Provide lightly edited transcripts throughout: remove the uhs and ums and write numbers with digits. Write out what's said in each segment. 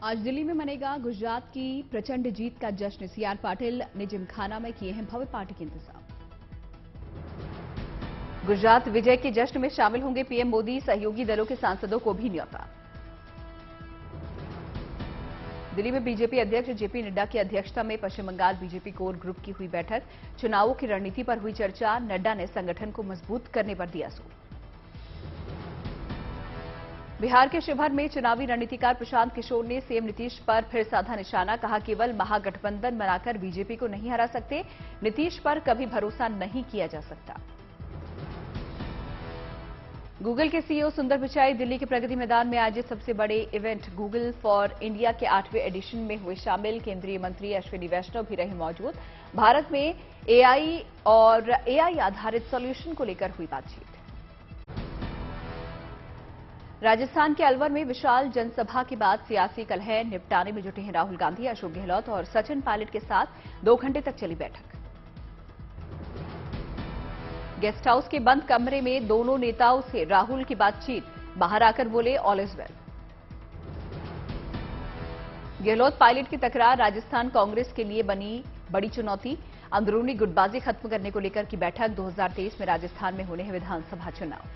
आज दिल्ली में मनेगा गुजरात की प्रचंड जीत का जश्न। सीआर पाटिल ने जिमखाना में किए हैं भव्य पार्टी के इंतजाम। गुजरात विजय के जश्न में शामिल होंगे पीएम मोदी, सहयोगी दलों के सांसदों को भी न्योता। दिल्ली में बीजेपी अध्यक्ष जेपी नड्डा की अध्यक्षता में पश्चिम बंगाल बीजेपी कोर ग्रुप की हुई बैठक। चुनावों की रणनीति पर हुई चर्चा। नड्डा ने संगठन को मजबूत करने पर दिया जोर। बिहार के शिवहर में चुनावी रणनीतिकार प्रशांत किशोर ने सीएम नीतीश पर फिर साधा निशाना। कहा, केवल महागठबंधन बनाकर बीजेपी को नहीं हरा सकते। नीतीश पर कभी भरोसा नहीं किया जा सकता। गूगल के सीईओ सुंदर पिचाई दिल्ली के प्रगति मैदान में आयोजित सबसे बड़े इवेंट गूगल फॉर इंडिया के 8वें एडिशन में हुए शामिल। केंद्रीय मंत्री अश्विनी वैष्णव भी रहे मौजूद। भारत में एआई और एआई आधारित सॉल्यूशन को लेकर हुई बातचीत। राजस्थान के अलवर में विशाल जनसभा के बाद सियासी कलह निपटाने में जुटे हैं राहुल गांधी, अशोक गहलोत और सचिन पायलट के साथ 2 घंटे तक चली बैठक। गेस्ट हाउस के बंद कमरे में दोनों नेताओं से राहुल की बातचीत। बाहर आकर बोले all is well. Gehlot pilot की तकरार राजस्थान कांग्रेस के लिए बनी बड़ी चुनौती। अंदरूनी गुटबाजी खत्म करने को लेकर की बैठक। 2023 में राजस्थान में होने हैं विधानसभा चुनाव।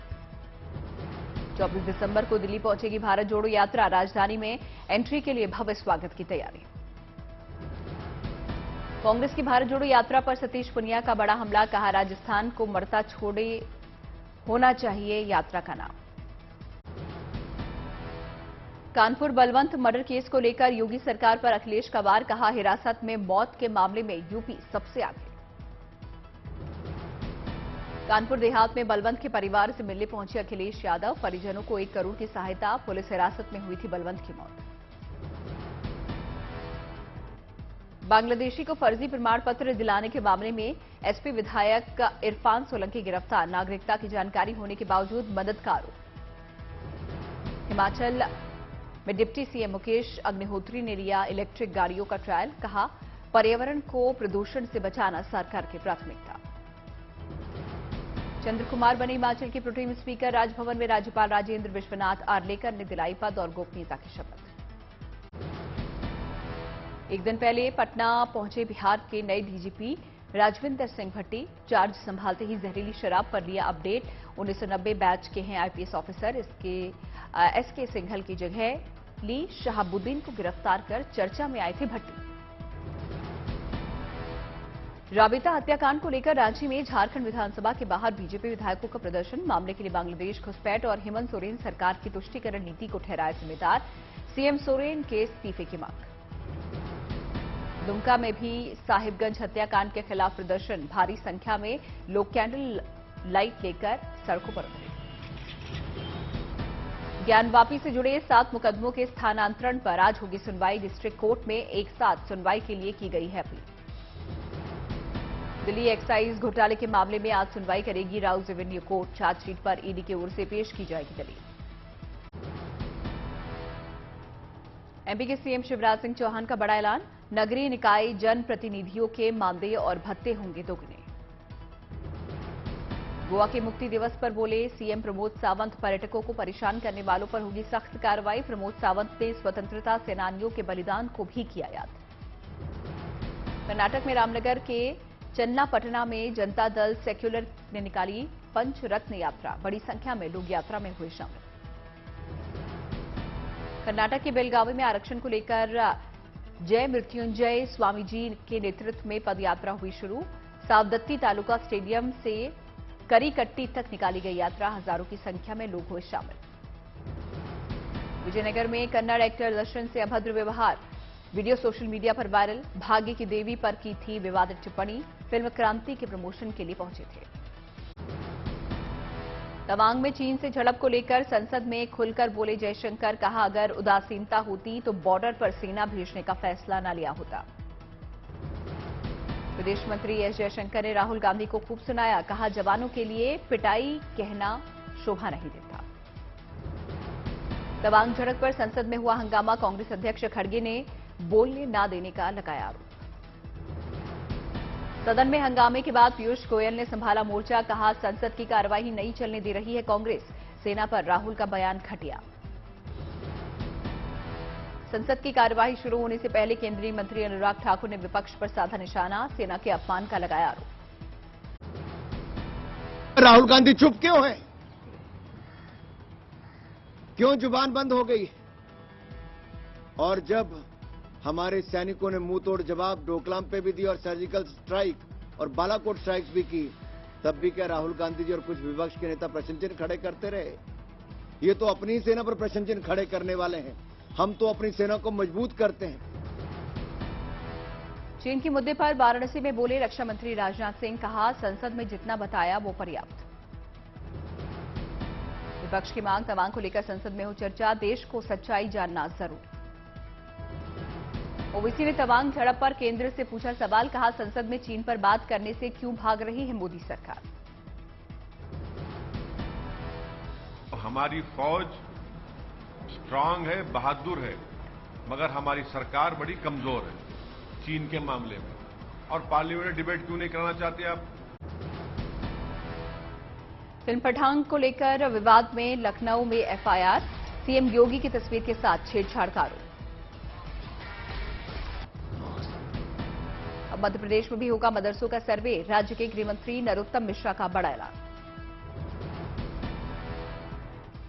24 दिसंबर को दिल्ली पहुंचेगी भारत जोड़ो यात्रा। राजधानी में एंट्री के लिए भव्य स्वागत की तैयारी। कांग्रेस की भारत जोड़ो यात्रा पर सतीश पुनिया का बड़ा हमला। कहा, राजस्थान को मरता छोड़े होना चाहिए यात्रा का नाम। कानपुर बलवंत मर्डर केस को लेकर योगी सरकार पर अखिलेश का वार। कहा, हिरासत में मौत के मामले में यूपी सबसे आगे। कानपुर देहात में बलवंत के परिवार से मिलने पहुंचे अखिलेश यादव। परिजनों को 1 करोड़ की सहायता। पुलिस हिरासत में हुई थी बलवंत की मौत। बांग्लादेशी को फर्जी प्रमाण पत्र दिलाने के मामले में एसपी विधायक इरफान सोलंकी गिरफ्तार। नागरिकता की जानकारी होने के बावजूद मदद का आरोप। हिमाचल में डिप्टी सीएम मुकेश अग्निहोत्री ने लिया इलेक्ट्रिक गाड़ियों का ट्रायल। कहा, पर्यावरण को प्रदूषण से बचाना सरकार की प्राथमिकता। चंद्र कुमार बने हिमाचल के प्रोटेम स्पीकर। राजभवन में राज्यपाल राजेंद्र विश्वनाथ आर्लेकर ने दिलाई पद और गोपनीयता की शपथ। एक दिन पहले पटना पहुंचे बिहार के नए डीजीपी राजविंदर सिंह भट्टी। चार्ज संभालते ही जहरीली शराब पर लिया अपडेट। 1990 बैच के हैं आईपीएस ऑफिसर। एसके सिंघल की जगह ली। शहाबुद्दीन को गिरफ्तार कर चर्चा में आए थे भट्टी। राबिता हत्याकांड को लेकर रांची में झारखंड विधानसभा के बाहर बीजेपी विधायकों का प्रदर्शन। मामले के लिए बांग्लादेश घुसपैठ और हेमंत सोरेन सरकार की तुष्टीकरण नीति को ठहराया जिम्मेदार। सीएम सोरेन के इस्तीफे की मांग। दुमका में भी साहिबगंज हत्याकांड के खिलाफ प्रदर्शन। भारी संख्या में लोग कैंडल लाइट लेकर सड़कों पर उतरे। ज्ञानवापी से जुड़े 7 मुकदमों के स्थानांतरण पर आज होगी सुनवाई। डिस्ट्रिक्ट कोर्ट में एक साथ सुनवाई के लिए की गई है अपील। दिल्ली एक्साइज घोटाले के मामले में आज सुनवाई करेगी राउज एवेन्यू कोर्ट। चार्जशीट पर ईडी की ओर से पेश की जाएगी दलील। एमपी के सीएम शिवराज सिंह चौहान का बड़ा ऐलान। नगरीय निकाय जनप्रतिनिधियों के मानदेय और भत्ते होंगे दोगुने। गोवा के मुक्ति दिवस पर बोले सीएम प्रमोद सावंत। पर्यटकों को परेशान करने वालों पर होगी सख्त कार्रवाई। प्रमोद सावंत ने स्वतंत्रता सेनानियों के बलिदान को भी किया याद। कर्नाटक में रामनगर के चन्नापटना में जनता दल सेक्युलर ने निकाली पंचरत्न यात्रा। बड़ी संख्या में लोग यात्रा में हुए शामिल। कर्नाटक के बेलगावी में आरक्षण को लेकर जय मृत्युंजय स्वामी जी के नेतृत्व में पदयात्रा हुई शुरू। सावदत्ती तालुका स्टेडियम से करीकट्टी तक निकाली गई यात्रा। हजारों की संख्या में लोग हुए शामिल। विजयनगर में कन्नड़ एक्टर दर्शन से अभद्र व्यवहार। वीडियो सोशल मीडिया पर वायरल। भाग्य की देवी पर की थी विवादित टिप्पणी। फिल्म क्रांति के प्रमोशन के लिए पहुंचे थे। तवांग में चीन से झड़प को लेकर संसद में खुलकर बोले जयशंकर। कहा, अगर उदासीनता होती तो बॉर्डर पर सेना भेजने का फैसला न लिया होता। विदेश मंत्री एस जयशंकर ने राहुल गांधी को खूब सुनाया। कहा, जवानों के लिए पिटाई कहना शोभा नहीं देता। तवांग झड़प पर संसद में हुआ हंगामा। कांग्रेस अध्यक्ष खड़गे ने बोलने ना देने का लगाया आरोप। सदन में हंगामे के बाद पीयूष गोयल ने संभाला मोर्चा। कहा, संसद की कार्यवाही नहीं चलने दे रही है कांग्रेस। सेना पर राहुल का बयान घटिया। संसद की कार्यवाही शुरू होने से पहले केंद्रीय मंत्री अनुराग ठाकुर ने विपक्ष पर साधा निशाना, सेना के अपमान का लगाया आरोप। राहुल गांधी चुप क्यों है? क्यों जुबान बंद हो गई? और जब हमारे सैनिकों ने मुंह तोड़ जवाब डोकलाम पे भी दी और सर्जिकल स्ट्राइक और बालाकोट स्ट्राइक्स भी की, तब भी क्या राहुल गांधी जी और कुछ विपक्ष के नेता प्रश्न चिन्ह खड़े करते रहे? ये तो अपनी सेना पर प्रश्न चिन्ह खड़े करने वाले हैं। हम तो अपनी सेना को मजबूत करते हैं। चीन के मुद्दे पर वाराणसी में बोले रक्षा मंत्री राजनाथ सिंह, कहा संसद में जितना बताया वो पर्याप्त। विपक्ष की मांग तवांग को लेकर संसद में हो चर्चा, देश को सच्चाई जानना जरूरी। ओवैसी ने तवांग झड़प पर केंद्र से पूछा सवाल, कहा संसद में चीन पर बात करने से क्यों भाग रही है मोदी सरकार। हमारी फौज स्ट्रांग है, बहादुर है, मगर हमारी सरकार बड़ी कमजोर है चीन के मामले में। और पार्लियामेंट में डिबेट क्यों नहीं कराना चाहते आप? फिल्म पठान को लेकर विवाद में लखनऊ में एफआईआर, सीएम योगी की तस्वीर के साथ छेड़छाड़ का आरोप। अब मध्य प्रदेश में भी होगा मदरसों का सर्वे, राज्य के गृह मंत्री नरोत्तम मिश्रा का बड़ा ऐलान।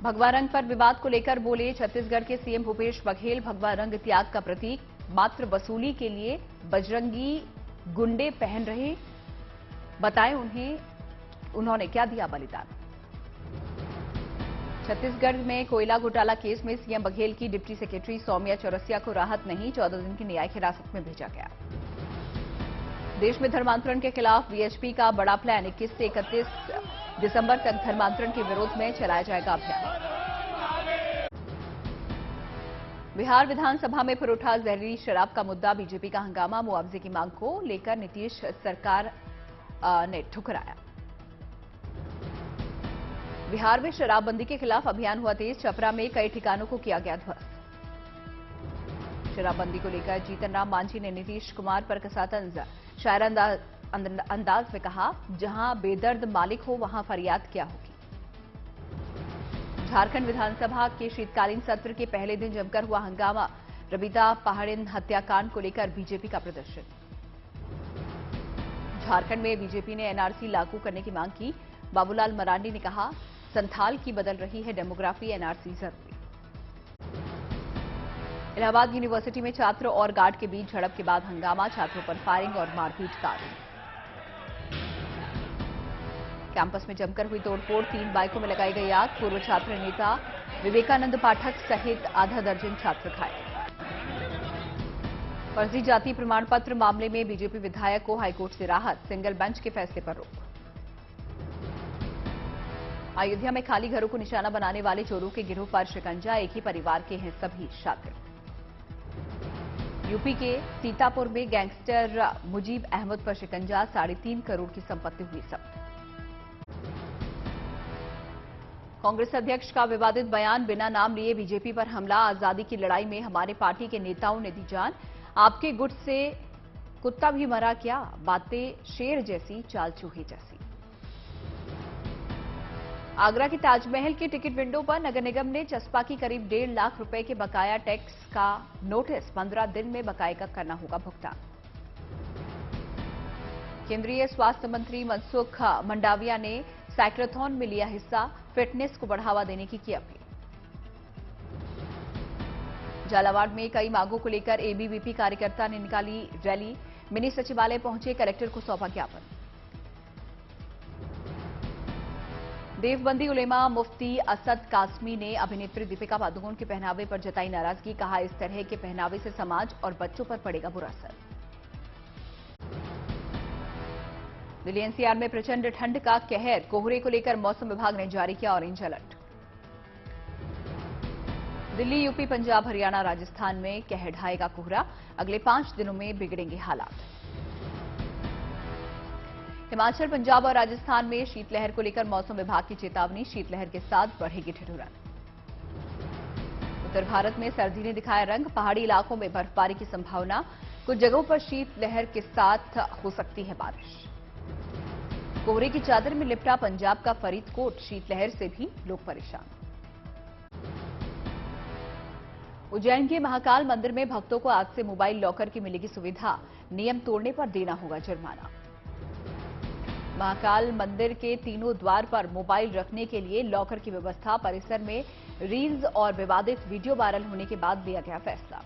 भगवा रंग पर विवाद को लेकर बोले छत्तीसगढ़ के सीएम भूपेश बघेल, भगवा रंग त्याग का प्रतीक, मात्र वसूली के लिए बजरंगी गुंडे पहन रहे, बताएं उन्होंने क्या दिया बलिदान। छत्तीसगढ़ में कोयला घोटाला केस में सीएम बघेल की डिप्टी सेक्रेटरी सौम्या चौरसिया को राहत नहीं, 14 दिन की न्यायिक हिरासत में भेजा गया। देश में धर्मांतरण के खिलाफ वीएचपी का बड़ा प्लान, 21 से 31 दिसंबर तक धर्मांतरण के विरोध में चलाया जाएगा अभियान। बिहार विधानसभा में फिर उठा जहरीली शराब का मुद्दा, बीजेपी का हंगामा, मुआवजे की मांग को लेकर नीतीश सरकार ने ठुकराया। बिहार में शराबबंदी के खिलाफ अभियान हुआ तेज, छपरा में कई ठिकानों को किया गया ध्वस्त। शराबबंदी को लेकर जीतन राम मांझी ने नीतीश कुमार पर कसा तंज, शायराना अंदाज में कहा, जहां बेदर्द मालिक हो वहां फरियाद क्या होगी। झारखंड विधानसभा के शीतकालीन सत्र के पहले दिन जमकर हुआ हंगामा, रबीता पहाड़िन हत्याकांड को लेकर बीजेपी का प्रदर्शन। झारखंड में बीजेपी ने एनआरसी लागू करने की मांग की, बाबूलाल मरांडी ने कहा, संथाल की बदल रही है डेमोग्राफी, एनआरसी जरूरी। इलाहाबाद यूनिवर्सिटी में छात्र और गार्ड के बीच झड़प के बाद हंगामा, छात्रों पर फायरिंग और मारपीट का आरोप। कैंपस में जमकर हुई तोड़फोड़, 3 बाइकों में लगाई गई आग, पूर्व छात्र नेता विवेकानंद पाठक सहित आधा दर्जन छात्र घायल। फर्जी जाति प्रमाण पत्र मामले में बीजेपी विधायक को हाईकोर्ट से राहत, सिंगल बेंच के फैसले पर रोक। अयोध्या में खाली घरों को निशाना बनाने वाले चोरों के गिरोह पर शिकंजा, एक ही परिवार के हैं सभी शातिर। यूपी के सीतापुर में गैंगस्टर मुजीब अहमद पर शिकंजा, 3.5 करोड़ की संपत्ति हुई जब्त। कांग्रेस अध्यक्ष का विवादित बयान, बिना नाम लिए बीजेपी पर हमला, आजादी की लड़ाई में हमारे पार्टी के नेताओं ने दी जान, आपके गुट से कुत्ता भी मरा क्या, बातें शेर जैसी, चाल चूहे जैसी। आगरा की ताजमहल की टिकट विंडो पर नगर निगम ने चस्पा की करीब 1.5 लाख रुपए के बकाया टैक्स का नोटिस, 15 दिन में बकाये का करना होगा भुगतान। केंद्रीय स्वास्थ्य मंत्री मनसुख मंडाविया ने साइक्लोथॉन में लिया हिस्सा, फिटनेस को बढ़ावा देने की अपील। झालावाड़ में कई मांगों को लेकर एबीवीपी कार्यकर्ता ने निकाली रैली, मिनी सचिवालय पहुंचे, कलेक्टर को सौंपा ज्ञापन। देवबंदी उलेमा मुफ्ती असद कासमी ने अभिनेत्री दीपिका पादुकोण के पहनावे पर जताई नाराजगी, कहा इस तरह के पहनावे से समाज और बच्चों पर पड़ेगा बुरा असर। दिल्ली एनसीआर में प्रचंड ठंड का कहर, कोहरे को लेकर मौसम विभाग ने जारी किया orange alert. Delhi, UP, Punjab, Haryana, Rajasthan में कहर ढाएगा कोहरा, अगले 5 दिनों में बिगड़ेंगे हालात। हिमाचल, पंजाब और राजस्थान में शीतलहर को लेकर मौसम विभाग की चेतावनी, शीतलहर के साथ बढ़ेगी ठिठुरन। उत्तर भारत में सर्दी ने दिखाया रंग, पहाड़ी इलाकों में बर्फबारी की संभावना, कुछ जगहों पर शीतलहर के साथ हो सकती है बारिश। कोहरे की चादर में लिपटा पंजाब का फरीदकोट, शीतलहर से भी लोग परेशान। उज्जैन के महाकाल मंदिर में भक्तों को आज से मोबाइल लॉकर की मिलेगी सुविधा, नियम तोड़ने पर देना होगा जुर्माना। महाकाल मंदिर के तीनों द्वार पर मोबाइल रखने के लिए लॉकर की व्यवस्था, परिसर में रील्स और विवादित वीडियो वायरल होने के बाद लिया गया फैसला।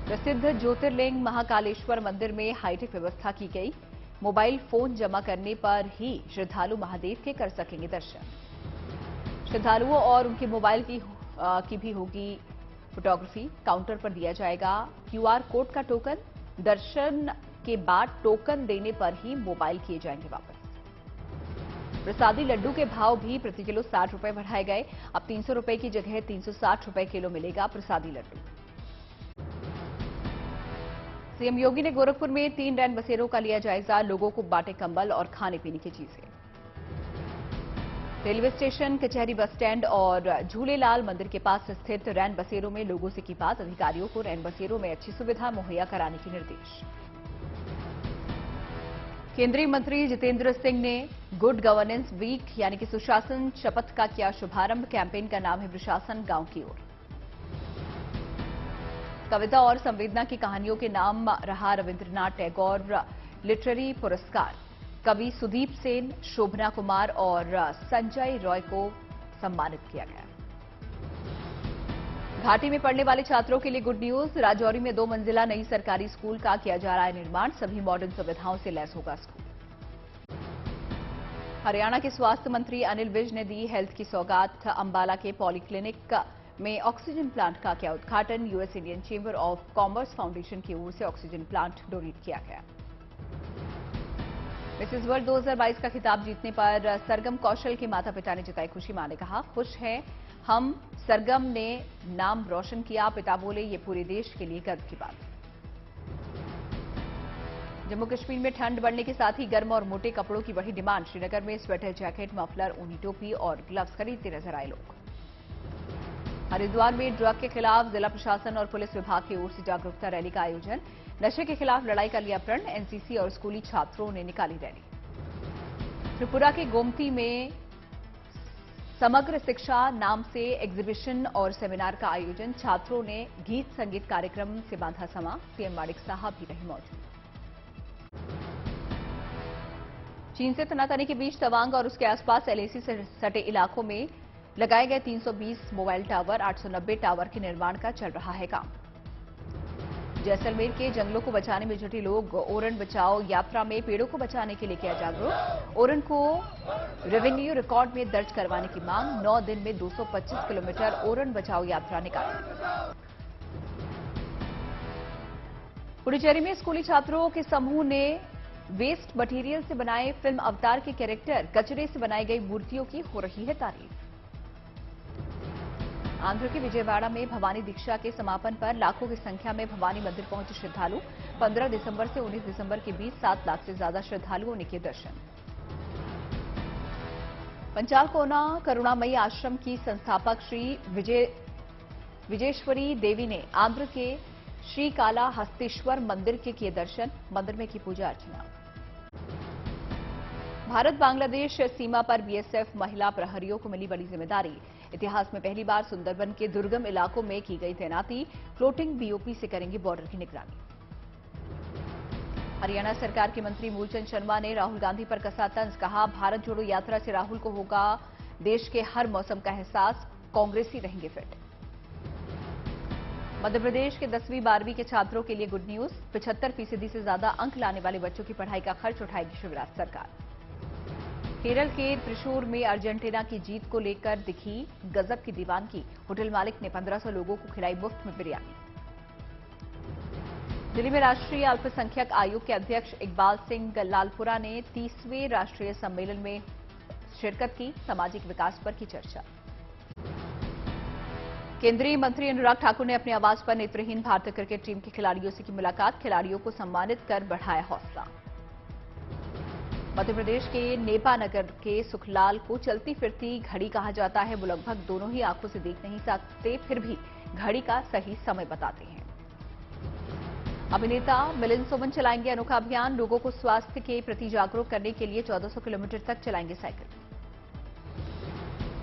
प्रसिद्ध ज्योतिर्लिंग महाकालेश्वर मंदिर में हाईटेक व्यवस्था की गई, मोबाइल फोन जमा करने पर ही श्रद्धालु महादेव के कर सकेंगे दर्शन। श्रद्धालुओं और उनके मोबाइल की भी होगी फोटोग्राफी, काउंटर पर दिया जाएगा क्यूआर कोड का टोकन, दर्शन के बाद टोकन देने पर ही मोबाइल किए जाएंगे वापस। प्रसादी लड्डू के भाव भी प्रति किलो 60 रुपए बढ़ाए गए, अब 300 रुपए की जगह 360 रुपए किलो मिलेगा प्रसादी लड्डू। सीएम योगी ने गोरखपुर में 3 रैन बसेरों का लिया जायजा, लोगों को बांटे कंबल और खाने पीने की चीजें। रेलवे स्टेशन, कचहरी, बस स्टैंड और झूलेलाल मंदिर के पास स्थित रैन बसेरों में लोगों से की बात, अधिकारियों को रैन बसेरों में अच्छी सुविधा मुहैया कराने के निर्देश। केंद्रीय मंत्री जितेंद्र सिंह ने गुड गवर्नेंस वीक यानी कि सुशासन शपथ का किया शुभारंभ, कैंपेन का नाम है प्रशासन गांव की ओर। कविता और संवेदना की कहानियों के नाम रहा रविंद्रनाथ टैगोर लिटरेरी पुरस्कार, कवि सुदीप सेन, शोभना कुमार और संजय रॉय को सम्मानित किया गया। घाटी में पढ़ने वाले छात्रों के लिए गुड न्यूज, राजौरी में 2 मंजिला नई सरकारी स्कूल का किया जा रहा है निर्माण, सभी मॉडर्न सुविधाओं से लैस होगा स्कूल। हरियाणा के स्वास्थ्य मंत्री अनिल विज ने दी हेल्थ की सौगात, अंबाला के पॉलीक्लिनिक में ऑक्सीजन प्लांट का किया उद्घाटन, US Indian chamber of commerce foundation की ओर से ऑक्सीजन प्लांट डोनेट किया गया। मिसेज वर्ल्ड 2022 का खिताब जीतने पर सरगम कौशल के माता पिता ने जताई खुशी, मां ने कहा खुश हैं हम, सरगम ने नाम रोशन किया, पिता बोले ये पूरे देश के लिए गर्व की बात। जम्मू कश्मीर में ठंड बढ़ने के साथ ही गर्म और मोटे कपड़ों की बढ़ी डिमांड, श्रीनगर में स्वेटर, जैकेट, मफलर, ऊनी टोपी और ग्लव्स खरीदते नजर आए लोग। हरिद्वार में ड्रग के खिलाफ जिला प्रशासन और पुलिस विभाग की ओर से जागरूकता रैली का आयोजन, नशे के खिलाफ लड़ाई का लिया प्रण, एनसीसी और स्कूली छात्रों ने निकाली रैली। त्रिपुरा के गोमती में समग्र शिक्षा नाम से एग्जीबिशन और सेमिनार का आयोजन, छात्रों ने गीत संगीत कार्यक्रम से बांधा समा, सीएम माणिक साहब भी रहे मौजूद। चीन से तनातनी के बीच तवांग और उसके आसपास एलएसी से सटे इलाकों में लगाए गए 320 मोबाइल टावर, 890 टावर के निर्माण का चल रहा है काम। जैसलमेर के जंगलों को बचाने में जुटे लोग, ओरन बचाओ यात्रा में पेड़ों को बचाने के लिए किया जागरूक, ओरन को रेवेन्यू रिकॉर्ड में दर्ज करवाने की मांग, 9 दिन में 225 किलोमीटर ओरन बचाओ यात्रा निकाली। पुडुचेरी में स्कूली छात्रों के समूह ने वेस्ट मटेरियल से बनाए फिल्म अवतार के कैरेक्टर, कचरे से बनाई गई मूर्तियों की हो रही है तारीफ। आंध्र के विजयवाड़ा में भवानी दीक्षा के समापन पर लाखों की संख्या में भवानी मंदिर पहुंचे श्रद्धालु, 15 दिसंबर से 19 दिसंबर के बीच 7 लाख से ज्यादा श्रद्धालुओं ने किए दर्शन। पंचाल कोना करुणामयी आश्रम की संस्थापक श्री विजेश्वरी देवी ने आंध्र के श्री काला हस्तेश्वर मंदिर के किए दर्शन, मंदिर में की पूजा अर्चना। भारत बांग्लादेश सीमा पर बीएसएफ महिला प्रहरियों को मिली बड़ी जिम्मेदारी, इतिहास में पहली बार सुंदरबन के दुर्गम इलाकों में की गई तैनाती, फ्लोटिंग बीओपी से करेंगे बॉर्डर की निगरानी। हरियाणा सरकार के मंत्री मूलचंद शर्मा ने राहुल गांधी पर कसा तंज, कहा भारत जोड़ो यात्रा से राहुल को होगा देश के हर मौसम का एहसास, कांग्रेसी रहेंगे फिट। मध्य प्रदेश के 10वीं 12वीं के छात्रों के लिए गुड न्यूज, 75% से ज्यादा अंक लाने वाले बच्चों की पढ़ाई का खर्च उठाएगी शिवराज सरकार। केरल के त्रिशूर में अर्जेंटीना की जीत को लेकर दिखी गजब की दीवानगी, होटल मालिक ने 1500 लोगों को खिलाई मुफ्त में बिरयानी। दिल्ली में राष्ट्रीय अल्पसंख्यक आयोग के अध्यक्ष इकबाल सिंह लालपुरा ने 30वें राष्ट्रीय सम्मेलन में शिरकत की, सामाजिक विकास पर की चर्चा। केंद्रीय मंत्री अनुराग ठाकुर ने अपने आवास पर नेत्रहीन भारतीय क्रिकेट टीम के खिलाड़ियों से की मुलाकात, खिलाड़ियों को सम्मानित कर बढ़ाया हौसला। मध्य प्रदेश के नेपानगर के सुखलाल को चलती फिरती घड़ी कहा जाता है, वो लगभग दोनों ही आंखों से देख नहीं सकते, फिर भी घड़ी का सही समय बताते हैं। अभिनेता मिलिंद सोमन चलाएंगे अनोखा अभियान, लोगों को स्वास्थ्य के प्रति जागरूक करने के लिए 1400 किलोमीटर तक चलाएंगे साइकिल।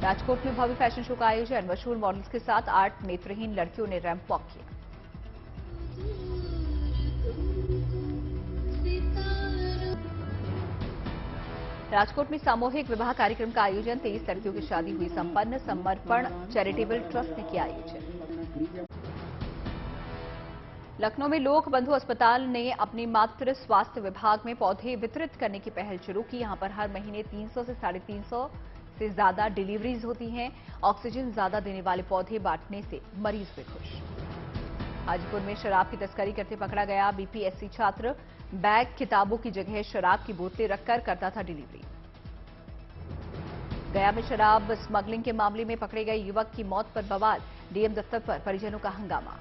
राजकोट में भव्य फैशन शो का आयोजन, मशहूर मॉडल्स के साथ 8 नेत्रहीन लड़कियों ने रैंप वॉक किया। राजकोट में सामूहिक विवाह कार्यक्रम का आयोजन, 23 लड़कियों की शादी हुई संपन्न। समर्पण चैरिटेबल ट्रस्ट ने किया आयोजन। लखनऊ में लोक बंधु अस्पताल ने अपनी मातृ स्वास्थ्य विभाग में पौधे वितरित करने की पहल शुरू की। यहां पर हर महीने 300 से 350 से ज्यादा डिलीवरीज होती हैं। ऑक्सीजन ज्यादा देने वाले पौधे बांटने से मरीज हुए खुश। हाजीपुर में शराब की तस्करी करते पकड़ा गया बीपीएससी छात्र, बैग किताबों की जगह शराब की बोतलें रखकर करता था डिलीवरी। गया में शराब स्मगलिंग के मामले में पकड़े गए युवक की मौत पर बवाल, डीएम दफ्तर पर परिजनों का हंगामा।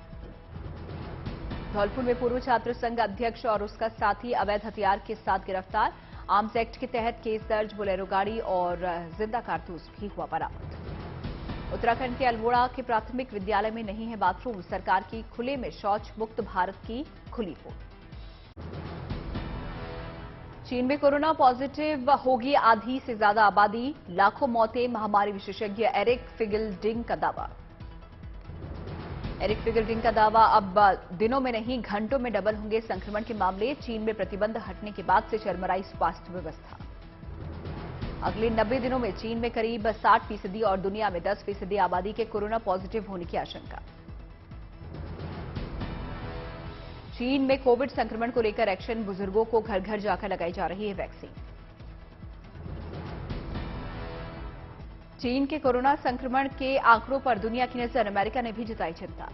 धौलपुर में पूर्व छात्र संघ अध्यक्ष और उसका साथी अवैध हथियार के साथ गिरफ्तार। आर्म्स एक्ट के तहत केस दर्ज, बोलेरो गाड़ी और जिंदा कारतूस भी हुआ बरामद। उत्तराखंड के अल्मोड़ा के प्राथमिक विद्यालय में नहीं है बाथरूम, सरकार की खुले में शौच मुक्त भारत की खुली हो। चीन में कोरोना पॉजिटिव होगी आधी से ज्यादा आबादी, लाखों मौतें, महामारी विशेषज्ञ एरिक फिगलडिंग का दावा। एरिक फिगलडिंग का दावा, अब दिनों में नहीं घंटों में डबल होंगे संक्रमण के मामले। चीन में प्रतिबंध हटने के बाद से चरमराई स्वास्थ्य व्यवस्था। अगले 90 दिनों में चीन में करीब 60% और दुनिया में 10% आबादी के कोरोना पॉजिटिव होने की आशंका। चीन में कोविड संक्रमण को लेकर एक्शन, बुजुर्गों को घर घर जाकर लगाई जा रही है वैक्सीन। चीन के कोरोना संक्रमण के आंकड़ों पर दुनिया की नजर, अमेरिका ने भी जताई चिंता।